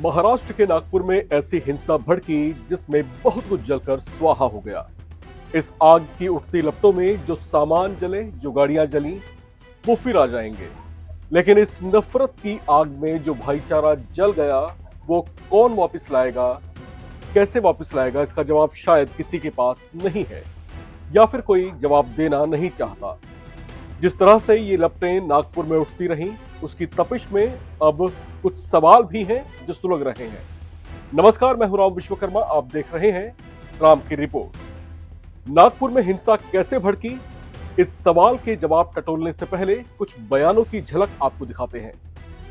महाराष्ट्र के नागपुर में ऐसी हिंसा भड़की जिसमें बहुत कुछ जलकर स्वाहा हो गया। इस आग की उठती लपटों में जो सामान जले, जो गाड़ियां जली, वो फिर आ जाएंगे। लेकिन इस नफरत की आग में जो भाईचारा जल गया, वो कौन वापस लाएगा, कैसे वापस लाएगा, इसका जवाब शायद किसी के पास नहीं है, या फिर कोई जवाब देना नहीं चाहता। जिस तरह से ये लपटें नागपुर में उठती रहीं, उसकी तपिश में अब कुछ सवाल भी हैं जो सुलग रहे हैं। नमस्कार, मैं हूं राव विश्वकर्मा, आप देख रहे हैं राम की रिपोर्ट। नागपुर में हिंसा कैसे भड़की, इस सवाल के जवाब टटोलने से पहले कुछ बयानों की झलक आपको दिखाते हैं,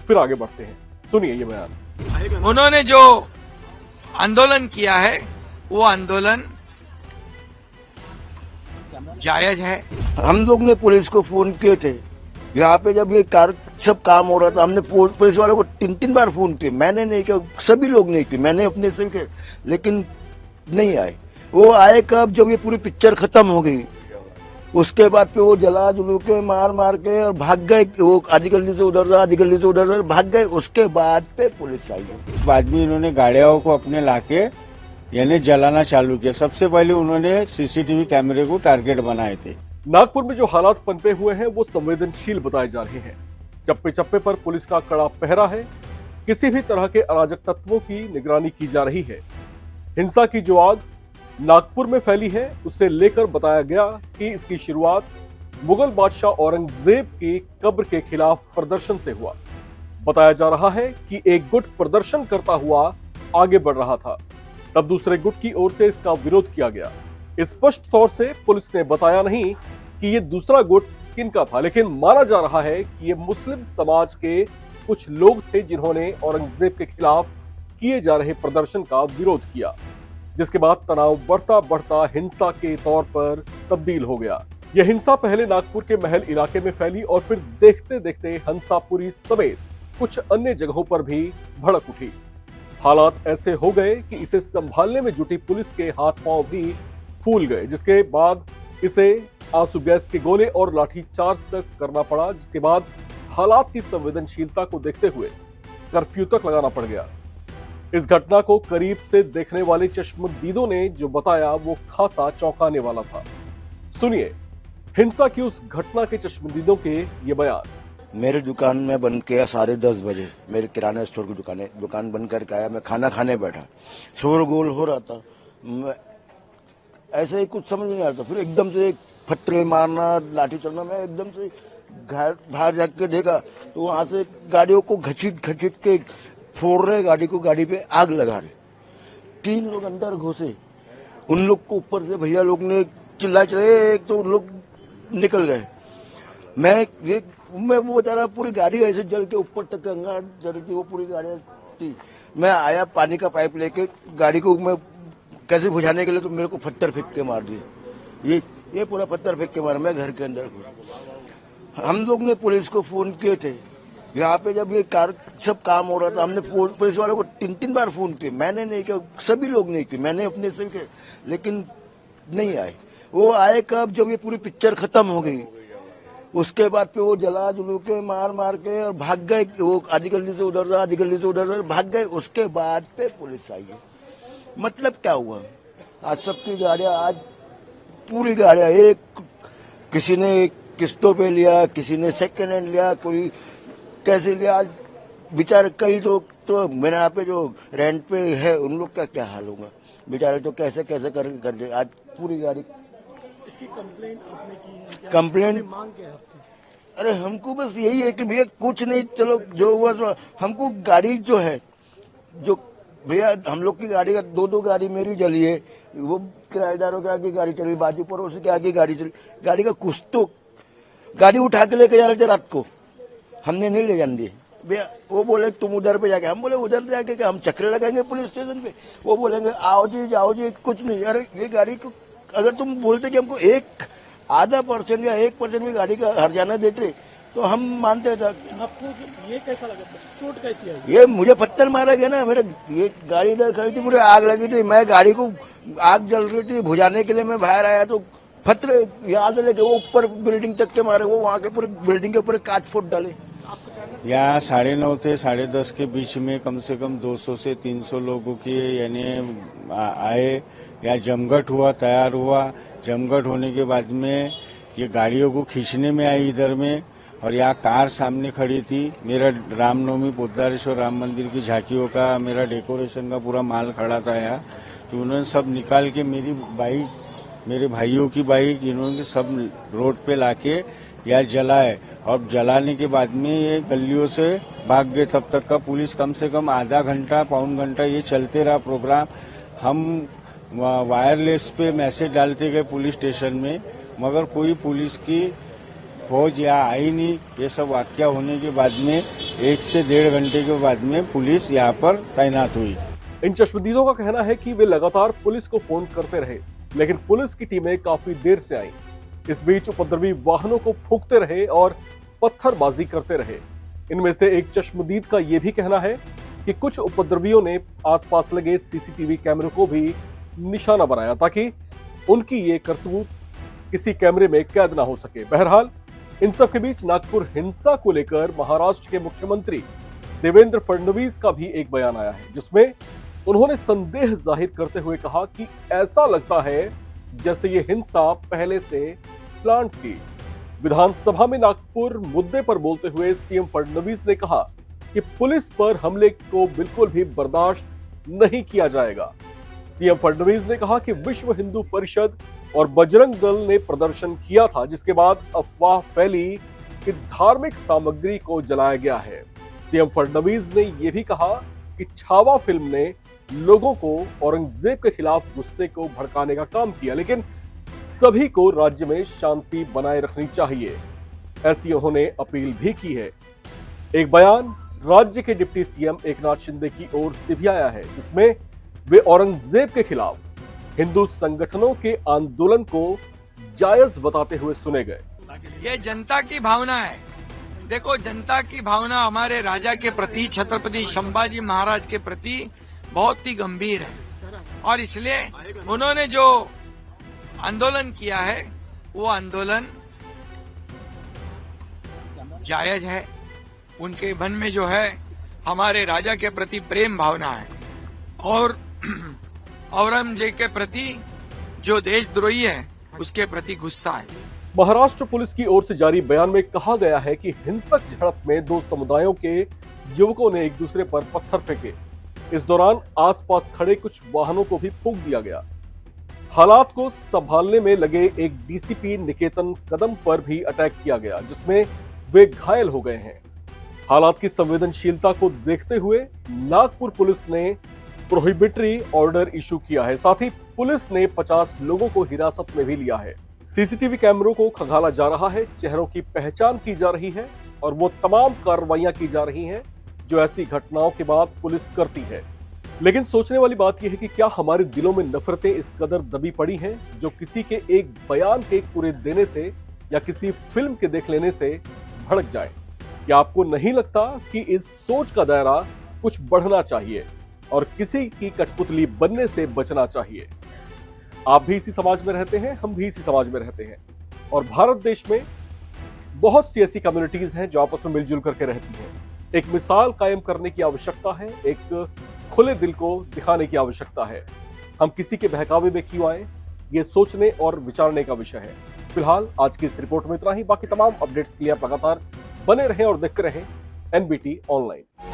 फिर आगे बढ़ते हैं। सुनिए ये बयान। उन्होंने जो आंदोलन किया है वो आंदोलन जायज है। हम लोग ने पुलिस को फोन किए थे यहाँ पे, जब ये सब काम हो रहा था, हमने पुलिस वालों को 3 बार फोन किए। मैंने नहीं किया, सभी लोग नहीं किए, मैंने अपने से किया, लेकिन नहीं आए। वो आए कब? जब ये पूरी पिक्चर खत्म हो गई, उसके बाद पे वो जला जुलू के मार के और भाग गए। वो आधी गली से उधर आधी गली से उधर भाग गए। उसके बाद पे पुलिस आई। बाद में इन्होंने गाड़ियों को अपने लाके यानी जलाना चालू किया। सबसे पहले उन्होंने सीसीटीवी कैमरे को टारगेट बनाए थे। नागपुर में जो हालात पनपे हुए हैं वो संवेदनशील बताए जा रहे हैं। चप्पे चप्पे पर पुलिस का कड़ा पहरा है, किसी भी तरह के अराजक तत्वों की निगरानी की जा रही है। हिंसा की जो आग नागपुर में फैली है, उससे लेकर बताया गया कि इसकी शुरुआत मुगल बादशाह औरंगजेब की कब्र के खिलाफ प्रदर्शन से हुआ। बताया जा रहा है कि एक गुट प्रदर्शन करता हुआ आगे बढ़ रहा था, तब दूसरे गुट की ओर से इसका विरोध किया गया। स्पष्ट तौर से पुलिस ने बताया नहीं कि ये दूसरा गुट किनका था, लेकिन माना जा रहा है कि ये मुस्लिम समाज के कुछ लोग थे जिन्होंने औरंगजेब के खिलाफ किए जा रहे प्रदर्शन का विरोध किया, जिसके बाद तनाव बढ़ता बढ़ता हिंसा के तौर पर तब्दील हो गया। यह हिंसा पहले नागपुर के महल इलाके में फैली और फिर देखते देखते हंसापुरी समेत कुछ अन्य जगहों पर भी भड़क उठी। हालात ऐसे हो गए कि इसे संभालने में जुटी पुलिस के हाथ पांव भी फूल गए, जिसके बाद इसे आंसू गैस के गोले और लाठीचार्ज तक करना पड़ा, जिसके बाद हालात की संवेदनशीलता को देखते हुए कर्फ्यू तक लगाना पड़ गया। इस घटना को करीब से देखने वाले चश्मदीदों ने जो बताया वो खासा चौंकाने वाला था। सुनिए हिंसा की उस घटना के चश्मदीदों के ये बयान। मेरे दुकान में बंद किया 10:30 बजे। मेरे किराना स्टोर की दुकान है, दुकान बंद करके आया। मैं खाना खाने बैठा, शोरगुल हो रहा था। ऐसे ही कुछ समझ नहीं आ रहा था। फिर एकदम से फटरे मारना, लाठी चलना। मैं एकदम से घर बाहर जाके देखा तो वहां से गाड़ियों को घसीट के फोड़ रहे, गाड़ी को, गाड़ी पे आग लगा रहे। 3 लोग अंदर घुसे, उन लोग को ऊपर से भैया लोग ने चिल्ला चले, एक तो उन लोग निकल गए। मैं वो बेचारा, पूरी गाड़ी ऐसे जल के ऊपर तक अंगार जल रही थी, वो पूरी गाड़ी थी। मैं आया पानी का पाइप लेके गाड़ी को मैं कैसे बुझाने के लिए, तो मेरे को पत्थर फेंक के मार दिए। ये पूरा पत्थर फेंक के मारा। मैं घर के अंदर घुसा। हम लोग ने पुलिस को फोन किए थे यहाँ पे, जब ये सब काम हो रहा था, हमने पुलिस वालों को 3 बार फोन किए। मैंने नहीं किया, सभी लोग नहीं किए, मैंने अपने से किया, लेकिन नहीं आए। वो आए कब? जब ये पूरी पिक्चर खत्म हो गई, उसके बाद पे वो जला जुलू के मार के और भाग गए। वो आधी गली से उधर आधी गली से उधर भाग गए। उसके बाद पे पुलिस आई है। मतलब क्या हुआ? आज सबकी गाड़ियां, आज पूरी गाड़ियां, एक किसी ने किस्तों पे लिया, किसी ने सेकंड हैंड लिया, कोई कैसे लिया। आज बेचारे कई लोग तो मेरे यहाँ पे जो रेंट पे है, उन लोग का क्या हाल होगा बेचारे, तो कैसे कर दे। आज पूरी गाड़ी। इसकी कंप्लेंट आपने की है? कंप्लेंट मांग क्या है? अरे हमको बस यही है कि भैया कुछ नहीं, चलो जो हुआ सो। हमको गाड़ी जो है, जो भैया हम लोग की गाड़ी का 2 गाड़ी मेरी जली है, वो किराएदारों के आगे गाड़ी चली, बाजू पड़ोसी के आगे गाड़ी चली। गाड़ी का कुछ तो, गाड़ी उठा के लेके जा रहे थे रात को, हमने नहीं ले जाने दिए भैया। वो बोले तुम उधर पे जाके, हम बोले उधर जाके क्या हम चक्कर लगाएंगे पुलिस स्टेशन पे? वो बोलेंगे आओ जी जाओ जी, कुछ नहीं। अरे ये गाड़ी को अगर तुम बोलते कि हमको 0.5% या 1% भी गाड़ी का हर्जाना देते तो हम मानते थे। आपको ये कैसा लगा? चोट कैसी आई? ये मुझे पत्थर मारा गया ना। मेरे ये गाड़ी इधर खड़ी थी, पूरे आग लगी थी। मैं गाड़ी को, आग जल रही थी, बुझाने के लिए मैं बाहर आया तो पत्थर यहाँ से लेके वो ऊपर बिल्डिंग तक के मारे। वो वहाँ के पूरे बिल्डिंग के ऊपर कांच फूट डाले। आपको जानना यहाँ 9:30 से 10:30 के बीच में कम से कम 200 से 300 लोगों की यानी आए, या जमघट हुआ, तैयार हुआ। जमघट होने के बाद में ये गाड़ियों को खींचने में आई इधर में, और यहाँ कार सामने खड़ी थी। मेरा रामनवमी पोद्दारेश्वर राम मंदिर की झांकियों का, मेरा डेकोरेशन का पूरा माल खड़ा था यहाँ। तो उन्होंने सब निकाल के मेरी बाइक, मेरे भाइयों की बाइक, इन्होंने सब रोड पे लाके या जलाए, और जलाने के बाद में ये गलियों से भाग गए। तब तक का पुलिस कम से कम आधा घंटा पौन घंटा ये चलते रहा प्रोग्राम। हम वायरलेस पे मैसेज डालते गए पुलिस स्टेशन में, मगर कोई पुलिस की फौज यहाँ आई नहीं। ये सब वाकया होने के बाद में 1 से 1.5 घंटे के बाद में पुलिस यहाँ पर तैनात हुई। इन चश्मदीदों का कहना है कि वे लगातार पुलिस को फोन करते रहे, लेकिन पुलिस की टीमें काफी देर से आईं। इस बीच उपद्रवी वाहनों को फूंकते रहे और पत्थरबाजी करते रहे। इनमें से एक चश्मदीद का यह भी कहना है कि कुछ उपद्रवियों ने आसपास लगे सीसीटीवी कैमरों को भी निशाना बनाया ताकि उनकी ये करतूत किसी कैमरे में कैद ना हो सके। बहरहाल इन सब के बीच नागपुर हिंसा को लेकर महाराष्ट्र के मुख्यमंत्री देवेंद्र फडणवीस का भी एक बयान आया है, जिसमें उन्होंने संदेह जाहिर करते हुए कहा कि ऐसा लगता है जैसे ये हिंसा पहले से प्लान थी। विधानसभा में नागपुर मुद्दे पर बोलते हुए सीएम फडणवीस ने कहा कि पुलिस पर हमले को बिल्कुल भी बर्दाश्त नहीं किया जाएगा। सीएम फडणवीस ने कहा कि विश्व हिंदू परिषद और बजरंग दल ने प्रदर्शन किया था, जिसके बाद अफवाह फैली कि धार्मिक सामग्री को जलाया गया है। सीएम फडणवीस ने यह भी कहा कि छावा फिल्म ने लोगों को औरंगजेब के खिलाफ गुस्से को भड़काने का काम किया, लेकिन सभी को राज्य में शांति बनाए रखनी चाहिए, ऐसी उन्होंने अपील भी की है। एक बयान राज्य के डिप्टी सीएम एकनाथ शिंदे की ओर से भी आया है, जिसमें वे औरंगजेब के खिलाफ हिंदू संगठनों के आंदोलन को जायज बताते हुए सुने गए। ये जनता की भावना है। देखो, जनता की भावना हमारे राजा के प्रति, छत्रपति संभाजी महाराज के प्रति बहुत ही गंभीर है, और इसलिए उन्होंने जो आंदोलन किया है वो आंदोलन जायज है। उनके मन में जो है हमारे राजा के प्रति प्रेम भावना है, और औरंगजेब के प्रति जो देशद्रोही है उसके प्रति गुस्सा है। महाराष्ट्र पुलिस की ओर से जारी बयान में कहा गया है कि हिंसक झड़प में 2 समुदायों के युवकों ने एक दूसरे पर पत्थर फेंके। इस दौरान आसपास खड़े कुछ वाहनों को भी फूंक दिया गया। हालात को संभालने में लगे एक डीसीपी निकेतन कदम पर भी अटैक किया गया, जिसमें वे घायल हो गए हैं। हालात की संवेदनशीलता को देखते हुए नागपुर पुलिस ने प्रोहिबिटरी ऑर्डर इशू किया है। साथ ही पुलिस ने 50 लोगों को हिरासत में भी लिया है। सीसीटीवी कैमरों को खंगाला जा रहा है, चेहरों की पहचान की जा रही है, और वो तमाम कार्रवाइयां की जा रही हैं जो ऐसी घटनाओं के बाद पुलिस करती है। लेकिन सोचने वाली बात यह है कि क्या हमारे दिलों में नफरतें इस कदर दबी पड़ी हैं जो किसी के एक बयान के पूरे देने से या किसी फिल्म के देख लेने से भड़क जाए? क्या आपको नहीं लगता कि इस सोच का दायरा कुछ बढ़ना चाहिए और किसी की कठपुतली बनने से बचना चाहिए? आप भी इसी समाज में रहते हैं, हम भी इसी समाज में रहते हैं, और भारत देश में बहुत सी ऐसी कम्युनिटीज हैं जो आपस में मिलजुल करके रहती हैं। एक मिसाल कायम करने की आवश्यकता है, एक खुले दिल को दिखाने की आवश्यकता है। हम किसी के बहकावे में क्यों आए, ये सोचने और विचारने का विषय है। फिलहाल आज की इस रिपोर्ट में इतना ही। बाकी तमाम अपडेट्स के लिए आप लगातार बने रहें और देखते रहें NBT ऑनलाइन।